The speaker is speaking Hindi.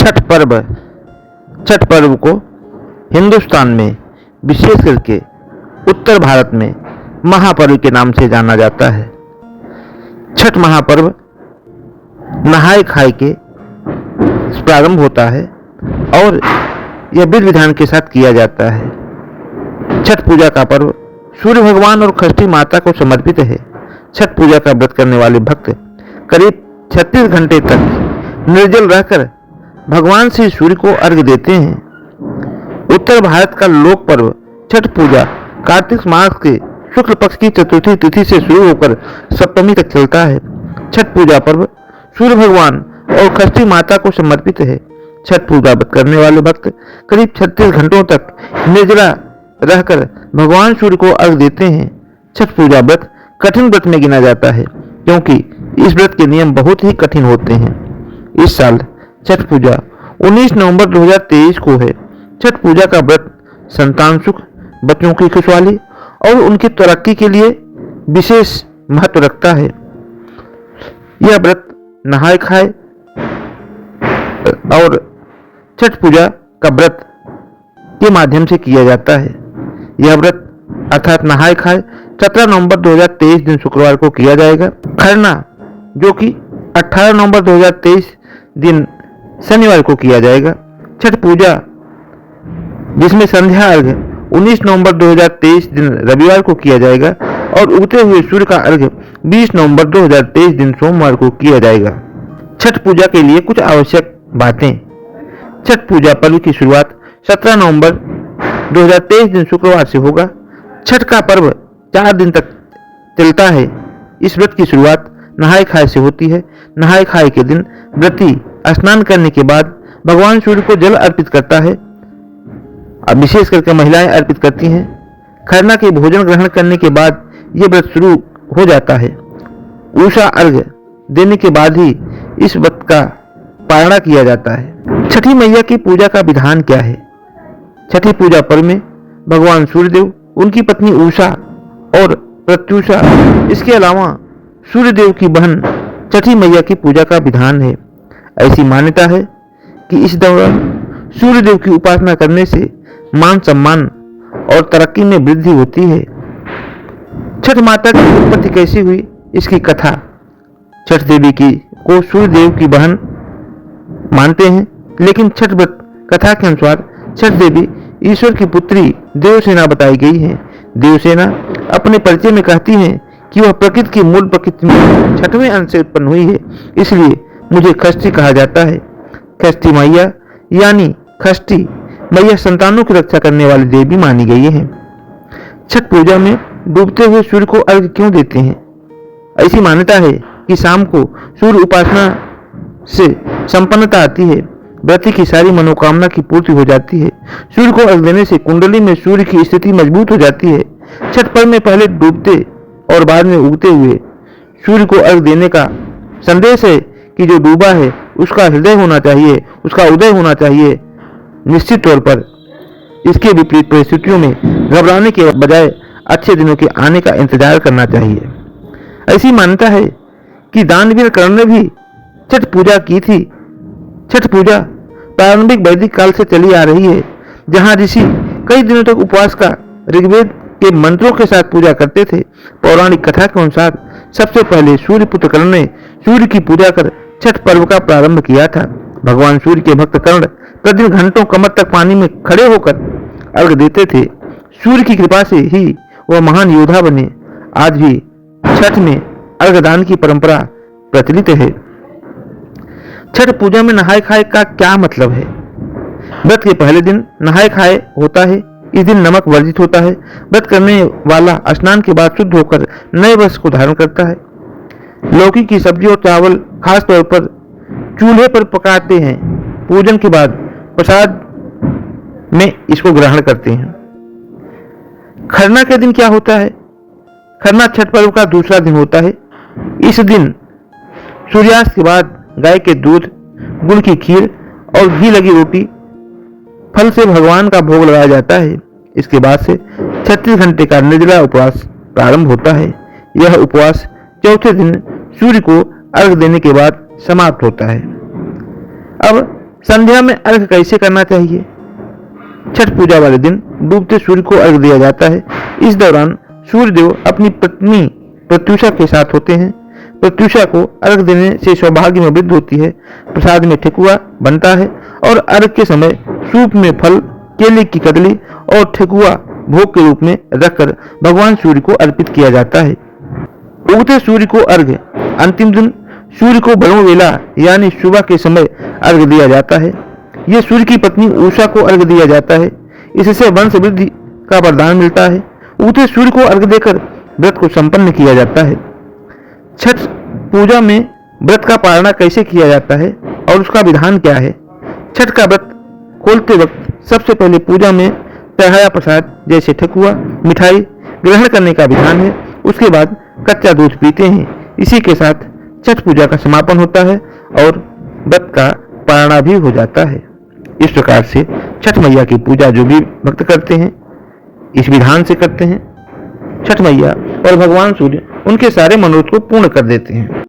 छठ पर्व। छठ पर्व को हिंदुस्तान में विशेष करके उत्तर भारत में महापर्व के नाम से जाना जाता है। छठ महापर्व नहाय खाए के प्रारंभ होता है और यह विधि विधान के साथ किया जाता है। छठ पूजा का पर्व सूर्य भगवान और षष्ठी माता को समर्पित है। छठ पूजा का व्रत करने वाले भक्त करीब 36 घंटे तक निर्जल रहकर भगवान श्री सूर्य को अर्घ्य देते हैं। उत्तर भारत का लोक पर्व छठ पूजा कार्तिक मास के शुक्ल पक्ष की चतुर्थी तिथि से शुरू होकर सप्तमी तक चलता है। छठ पूजा पर्व सूर्य भगवान और षष्ठी माता को समर्पित है। छठ पूजा व्रत करने वाले भक्त करीब 36 घंटों तक निर्जला रहकर भगवान सूर्य को अर्घ्य देते हैं। छठ पूजा व्रत कठिन व्रत में गिना जाता है क्योंकि इस व्रत के नियम बहुत ही कठिन होते हैं। इस साल छठ पूजा 19 नवंबर 2023 को है। छठ पूजा का व्रत संतान सुख, बच्चों की खुशहाली और उनकी तरक्की के लिए विशेष महत्व रखता है। यह व्रत नहाय खाए और छठ पूजा का व्रत के माध्यम से किया जाता है। यह व्रत अर्थात नहाय खाए 17 नवंबर 2023 दिन शुक्रवार को किया जाएगा। खरना जो कि 18 नवंबर 2023 दिन शनिवार को किया जाएगा। छठ पूजा जिसमें संध्या अर्घ्य 19 नवंबर 2023 दिन रविवार को किया जाएगा और उगते हुए सूर्य का अर्घ्य 20 नवंबर 2023 दिन सोमवार को किया जाएगा। छठ पूजा के लिए कुछ आवश्यक बातें। छठ पूजा पर्व की शुरुआत 17 नवंबर 2023 दिन शुक्रवार से होगा। छठ का पर्व 4 दिन तक चलता है। इस व्रत की शुरुआत नहाय खाए से होती है। नहाय खाए के दिन व्रती स्नान करने के बाद भगवान सूर्य को जल अर्पित करता है। अब विशेष करके महिलाएं अर्पित करती हैं। खरना के भोजन ग्रहण करने के बाद यह व्रत शुरू हो जाता है। उषा अर्घ्य देने के बाद ही इस व्रत का पारणा किया जाता है। छठी मैया की पूजा का विधान क्या है? छठी पूजा पर्व में भगवान सूर्यदेव, उनकी पत्नी उषा और प्रत्युषा, इसके अलावा सूर्यदेव की बहन छठी मैया की पूजा का विधान है। ऐसी मान्यता है कि इस दौरान सूर्यदेव की उपासना करने से मान सम्मान और तरक्की में वृद्धि होती है। छठ माता की उत्पत्ति कैसी हुई, इसकी कथा। छठ देवी को सूर्यदेव की बहन मानते हैं, लेकिन छठ व्रत कथा के अनुसार छठ देवी ईश्वर की पुत्री देवसेना बताई गई है। देवसेना अपने परिचय में कहती हैं कि वह प्रकृति की मूल प्रकृति में छठवें अंश से उत्पन्न हुई है, इसलिए मुझे षष्ठी कहा जाता है। षष्ठी मैया यानी षष्ठी मैया संतानों की रक्षा करने वाली देवी मानी गई है। छठ पूजा में डूबते हुए सूर्य को अर्घ्य क्यों देते हैं? ऐसी मान्यता है कि शाम को सूर्य उपासना से संपन्नता आती है, व्रती की सारी मनोकामना की पूर्ति हो जाती है। सूर्य को अर्घ्य देने से कुंडली में सूर्य की स्थिति मजबूत हो जाती है। छठ पर्व में पहले डूबते और बाद में उगते हुए सूर्य को अर्घ्य देने का संदेश है कि जो डूबा है उसका हृदय होना चाहिए, उसका उदय होना चाहिए। निश्चित तौर पर इसके विपरीत परिस्थितियों में घबराने के बजाय अच्छे दिनों के आने का इंतजार करना चाहिए। ऐसी मान्यता है कि दानवीर कर्ण ने भी छठ पूजा की थी। छठ पूजा प्रारंभिक वैदिक काल से चली आ रही है, जहां ऋषि कई दिनों तक उपवास का ऋग्वेद के मंत्रों के साथ पूजा करते थे। पौराणिक कथा के अनुसार सबसे पहले सूर्यपुत्र कर्ण ने सूर्य की पूजा कर छठ पर्व का प्रारंभ किया था। भगवान सूर्य के भक्त कर्ण प्रतिदिन घंटों कमर तक पानी में खड़े होकर अर्घ्य देते थे। सूर्य की कृपा से ही वह महान योद्धा बने। आज भी छठ में अर्घ्यदान की परंपरा प्रचलित है। छठ पूजा में नहाय खाए का क्या मतलब है? व्रत के पहले दिन नहाय खाए होता है। इस दिन नमक वर्जित होता है। व्रत करने वाला स्नान के बाद शुद्ध होकर नए वस्त्र को धारण करता है। लौकी की सब्जी और चावल खास तौर पर चूल्हे पर पकाते हैं। पूजन के बाद प्रसाद में इसको ग्रहण करते हैं। खरना के दिन क्या होता है? खरना छठ पर्व का दूसरा दिन होता है। इस दिन सूर्यास्त के बाद गाय के दूध, गुड़ की खीर और घी लगी रोटी, फल से भगवान का भोग लगाया जाता है। इसके बाद से 36 घंटे का निर्जला उपवास प्रारंभ होता है। यह उपवास चौथे दिन सूर्य को अर्घ्य देने के बाद समाप्त होता है। अब संध्या में अर्घ कैसे करना चाहिए? छठ पूजा वाले दिन डूबते सूर्य को अर्घ दिया जाता है। इस दौरान सूर्य देव अपनी पत्नी प्रत्युषा के साथ होते हैं। प्रत्युषा को अर्घ देने से सौभाग्य में वृद्धि होती है। प्रसाद में ठेकुआ बनता है और अर्घ के समय सूप में फल, केले की कदली और ठेकुआ भोग के रूप में रखकर भगवान सूर्य को अर्पित किया जाता है। उगते सूर्य को अर्घ। अंतिम दिन सूर्य को ब्रह्म वेला यानी सुबह के समय अर्घ दिया जाता है। यह सूर्य की पत्नी उषा को अर्घ दिया जाता है। इससे वंश वृद्धि का वरदान मिलता है। उगते सूर्य को अर्घ देकर व्रत को संपन्न किया जाता है। छठ पूजा में व्रत का पालना कैसे किया जाता है और उसका विधान क्या है? छठ का व्रत खोलते वक्त सबसे पहले पूजा में चढ़ाया प्रसाद जैसे ठेकुआ, मिठाई ग्रहण करने का विधान है। उसके बाद कच्चा दूध पीते हैं। इसी के साथ छठ पूजा का समापन होता है और व्रत का पालना भी हो जाता है। इस प्रकार से छठ मैया की पूजा जो भी भक्त करते हैं इस विधान से करते हैं। छठ मैया और भगवान सूर्य उनके सारे मनोरथ को पूर्ण कर देते हैं।